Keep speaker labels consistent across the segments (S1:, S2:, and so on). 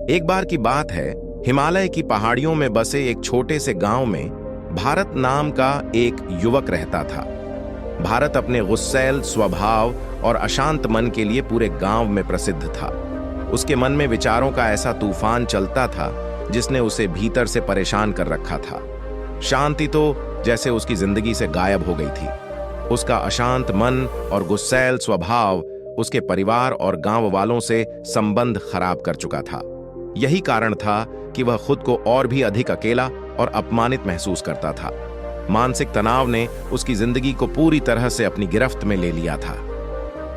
S1: एक बार की बात है, हिमालय की पहाड़ियों में बसे एक छोटे से गांव में भारत नाम का एक युवक रहता था। भारत अपने गुस्सैल स्वभाव और अशांत मन के लिए पूरे गांव में प्रसिद्ध था। उसके मन में विचारों का ऐसा तूफान चलता था जिसने उसे भीतर से परेशान कर रखा था। शांति तो जैसे उसकी जिंदगी से गायब हो गई थी। उसका अशांत मन और गुस्सैल स्वभाव उसके परिवार और गांव वालों से संबंध खराब कर चुका था। यही कारण था कि वह खुद को और भी अधिक अकेला और अपमानित महसूस करता था। मानसिक तनाव ने उसकी जिंदगी को पूरी तरह से अपनी गिरफ्त में ले लिया था।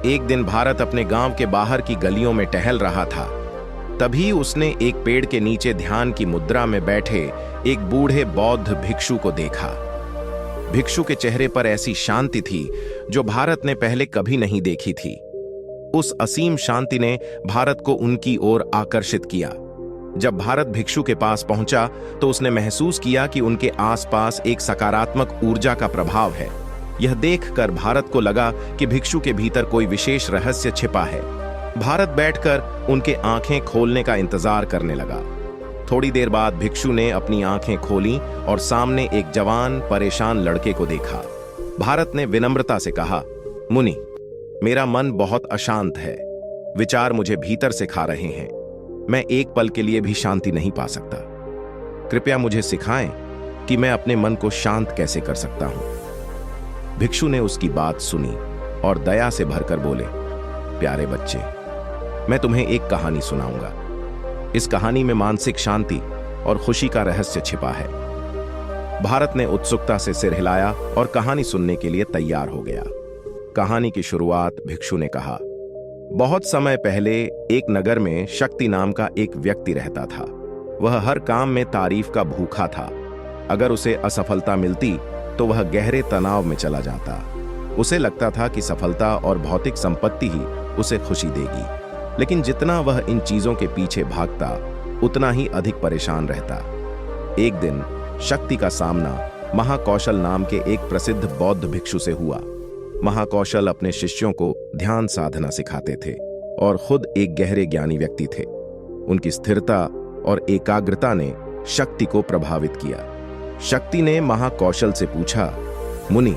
S1: एक दिन भारत अपने गांव के बाहर की गलियों में टहल रहा था। तभी उसने एक पेड़ के नीचे ध्यान की मुद्रा में बैठे एक बूढ़े बौद्ध भिक्षु को देखा। भिक्षु के चेहरे पर ऐसी शांति थी जो भारत ने पहले कभी नहीं देखी थी। उस असीम शांति ने भारत को उनकी ओर आकर्षित किया। जब भारत भिक्षु के पास पहुंचा तो उसने महसूस किया कि उनके आसपास एक सकारात्मक ऊर्जा का प्रभाव है। यह देखकर भारत को लगा कि भिक्षु के भीतर कोई विशेष रहस्य छिपा है। भारत बैठकर उनके आंखें खोलने का इंतजार करने लगा। थोड़ी देर बाद भिक्षु ने अपनी आंखें खोलीं और सामने एक जवान परेशान लड़के को देखा। भारत ने विनम्रता से कहा, मुनि, मेरा मन बहुत अशांत है। विचार मुझे भीतर से खा रहे हैं। मैं एक पल के लिए भी शांति नहीं पा सकता। कृपया मुझे सिखाएं कि मैं अपने मन को शांत कैसे कर सकता हूं। भिक्षु ने उसकी बात सुनी और दया से भरकर बोले, प्यारे बच्चे, मैं तुम्हें एक कहानी सुनाऊंगा। इस कहानी में मानसिक शांति और खुशी का रहस्य छिपा है। भारत ने उत्सुकता से सिर हिलाया और कहानी सुनने के लिए तैयार हो गया। कहानी की शुरुआत भिक्षु ने कहा, बहुत समय पहले एक नगर में शक्ति नाम का एक व्यक्ति रहता था। वह हर काम में तारीफ का भूखा था। अगर उसे असफलता मिलती तो वह गहरे तनाव में चला जाता। उसे लगता था कि सफलता और भौतिक संपत्ति ही उसे खुशी देगी, लेकिन जितना वह इन चीजों के पीछे भागता उतना ही अधिक परेशान रहता। एक दिन शक्ति का सामना महाकौशल नाम के एक प्रसिद्ध बौद्ध भिक्षु से हुआ। महाकौशल अपने शिष्यों को ध्यान साधना सिखाते थे और खुद एक गहरे ज्ञानी व्यक्ति थे। उनकी स्थिरता और एकाग्रता ने शक्ति को प्रभावित किया। शक्ति ने महाकौशल से पूछा, मुनि,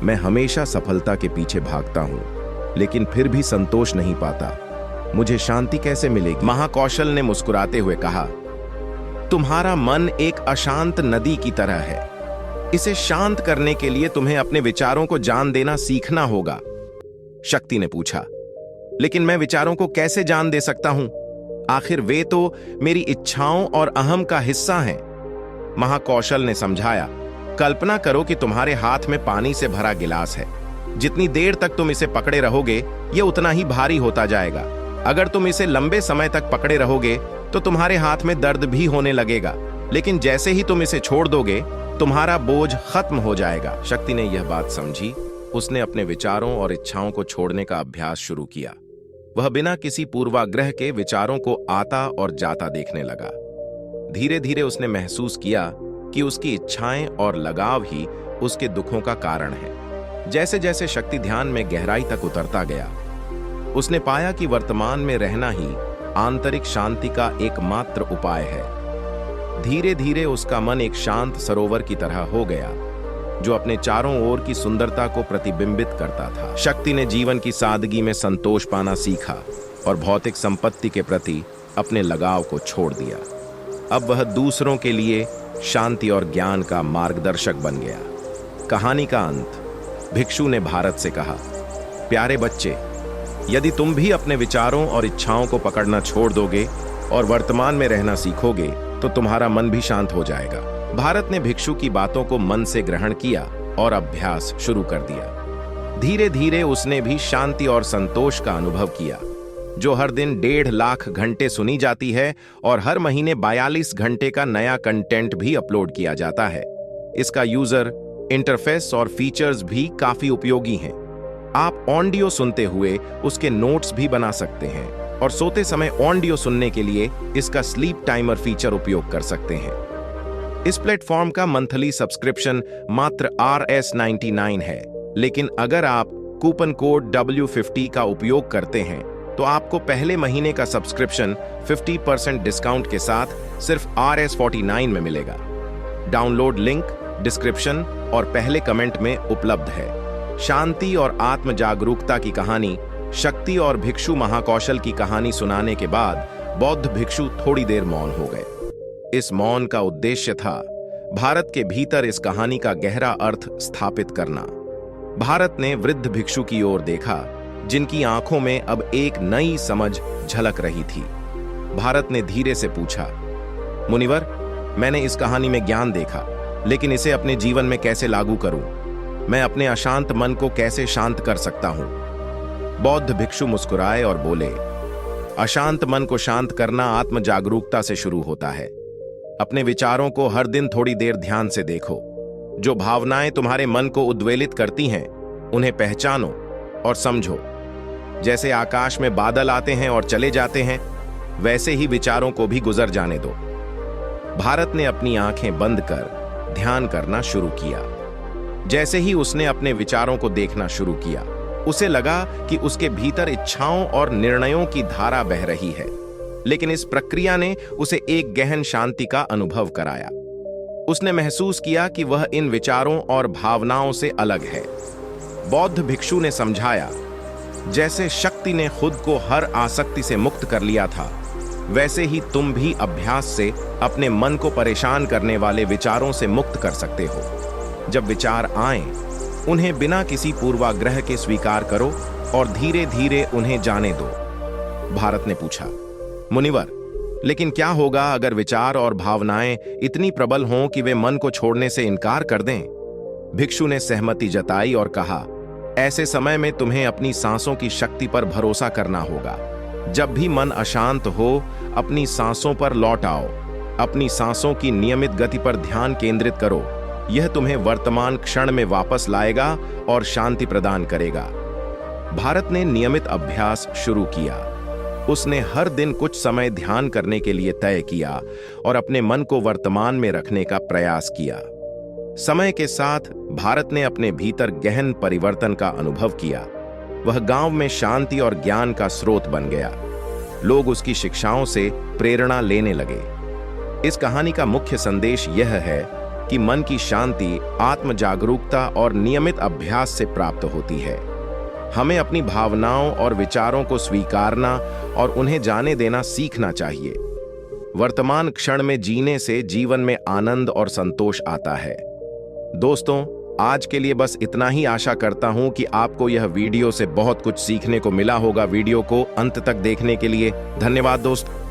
S1: मैं हमेशा सफलता के पीछे भागता हूं, लेकिन फिर भी संतोष नहीं पाता। मुझे शांति कैसे मिलेगी? महाकौशल ने मुस्कुराते हुए कहा, तुम्हारा मन एक अशांत नदी की तरह है। इसे शांत करने के लिए तुम्हें अपने विचारों को जान देना सीखना होगा। शक्ति ने पूछा, लेकिन मैं विचारों को कैसे जान दे सकता हूं? आखिर वे तो मेरी इच्छाओं और अहम का हिस्सा हैं। महाकौशल ने समझाया, कल्पना करो कि तुम्हारे हाथ में पानी से भरा गिलास है। जितनी देर तक तुम इसे पकड़े रहोगे, यह उतना ही भारी होता जाएगा। अगर तुम इसे लंबे समय तक पकड़े रहोगे तो तुम्हारे हाथ में दर्द भी होने लगेगा, लेकिन जैसे ही तुम इसे छोड़ दोगे तुम्हारा बोझ खत्म हो जाएगा। शक्ति ने यह बात समझी। उसने अपने विचारों और इच्छाओं को छोड़ने का अभ्यास शुरू किया। वह बिना किसी पूर्वाग्रह के विचारों को आता और जाता देखने लगा। धीरे धीरे उसने महसूस किया कि उसकी इच्छाएं और लगाव ही उसके दुखों का कारण है। जैसे जैसे शक्ति ध्यान में गहराई तक उतरता गया, उसने पाया कि वर्तमान में रहना ही आंतरिक शांति का एकमात्र उपाय है। धीरे धीरे उसका मन एक शांत सरोवर की तरह हो गया, जो अपने चारों ओर की सुंदरता को प्रतिबिंबित करता था। शक्ति ने जीवन की सादगी में संतोष पाना सीखा और भौतिक संपत्ति के प्रति अपने लगाव को छोड़ दिया। अब वह दूसरों के लिए शांति और ज्ञान का मार्गदर्शक बन गया। कहानी का अंत। भिक्षु ने भारत से कहा, प्यारे बच्चे, यदि तुम भी अपने विचारों और इच्छाओं को पकड़ना छोड़ दोगे और वर्तमान में रहना सीखोगे तो तुम्हारा मन भी शांत हो जाएगा। भारत ने भिक्षु की बातों को मन से ग्रहण किया और अभ्यास शुरू कर दिया। धीरे धीरे उसने भी शांति और संतोष का अनुभव किया, जो हर दिन 1.5 लाख घंटे सुनी जाती है और हर महीने 42 घंटे का नया कंटेंट भी अपलोड किया जाता है। इसका यूजर इंटरफेस और फीचर्स भी काफी उपयोगी हैं। आप ऑडियो सुनते हुए उसके नोट्स भी बना सकते हैं और सोते समय ऑडियो सुनने के लिए इसका स्लीप टाइमर फीचर उपयोग कर सकते हैं। इस प्लेटफॉर्म का मंथली सब्सक्रिप्शन मात्र Rs99 है, लेकिन अगर आप कूपन कोड W50 का उपयोग करते हैं तो आपको पहले महीने का सब्सक्रिप्शन 50% डिस्काउंट के साथ सिर्फ RS49 में मिलेगा। डाउनलोड लिंक डिस्क्रिप्शन और पहले कमेंट में उपलब्ध है। शांति और आत्म जागरूकता की कहानी, शक्ति और भिक्षु महाकौशल की कहानी सुनाने के बाद बौद्ध भिक्षु थोड़ी देर मौन हो गए। इस मौन का उद्देश्य था भारत के भीतर इस कहानी का गहरा अर्थ स्थापित करना। भारत ने वृद्ध भिक्षु की ओर देखा, जिनकी आंखों में अब एक नई समझ झलक रही थी। भारत ने धीरे से पूछा, मुनिवर, मैंने इस कहानी में ज्ञान देखा, लेकिन इसे अपने जीवन में कैसे लागू करूं? मैं अपने अशांत मन को कैसे शांत कर सकता हूं? बौद्ध भिक्षु मुस्कुराए और बोले, अशांत मन को शांत करना आत्म जागरूकता से शुरू होता है। अपने विचारों को हर दिन थोड़ी देर ध्यान से देखो। जो भावनाएं तुम्हारे मन को उद्वेलित करती हैं, उन्हें पहचानो और समझो। जैसे आकाश में बादल आते हैं और चले जाते हैं, वैसे ही विचारों को भी गुजर जाने दो। भारत ने अपनी आंखें बंद कर ध्यान करना शुरू किया। जैसे ही उसने अपने विचारों को देखना शुरू किया, उसे लगा कि उसके भीतर इच्छाओं और निर्णयों की धारा बह रही है। लेकिन इस प्रक्रिया ने उसे एक गहन शांति का अनुभव कराया। उसने महसूस किया कि वह इन विचारों और भावनाओं से अलग है। बौद्ध भिक्षु ने समझाया, जैसे शक्ति ने खुद को हर आसक्ति से मुक्त कर लिया था, वैसे ही तुम भी अभ्यास से अपने मन को परेशान करने वाले विचारों से मुक्त कर सकते हो। जब विचार आएं, उन्हें बिना किसी पूर्वाग्रह के स्वीकार करो और धीरे धीरे उन्हें जाने दो। भारत ने पूछा, मुनिवर, लेकिन क्या होगा अगर विचार और भावनाएं इतनी प्रबल हों कि वे मन को छोड़ने से इनकार कर दें? भिक्षु ने सहमति जताई और कहा, ऐसे समय में तुम्हें अपनी सांसों की शक्ति पर भरोसा करना होगा। जब भी मन अशांत हो, अपनी सांसों पर लौट आओ। अपनी सांसों की नियमित गति पर ध्यान केंद्रित करो। यह तुम्हें वर्तमान क्षण में वापस लाएगा और शांति प्रदान करेगा। भारत ने नियमित अभ्यास शुरू किया। उसने हर दिन कुछ समय ध्यान करने के लिए तय किया और अपने मन को वर्तमान में रखने का प्रयास किया। समय के साथ भारत ने अपने भीतर गहन परिवर्तन का अनुभव किया। वह गांव में शांति और ज्ञान का स्रोत बन गया। लोग उसकी शिक्षाओं से प्रेरणा लेने लगे। इस कहानी का मुख्य संदेश यह है कि मन की शांति आत्म जागरूकता और नियमित अभ्यास से प्राप्त होती है। हमें अपनी भावनाओं और विचारों को स्वीकारना और उन्हें जाने देना सीखना चाहिए। वर्तमान क्षण में जीने से जीवन में आनंद और संतोष आता है। दोस्तों, आज के लिए बस इतना ही। आशा करता हूं कि आपको यह वीडियो से बहुत कुछ सीखने को मिला होगा। वीडियो को अंत तक देखने के लिए धन्यवाद दोस्तों।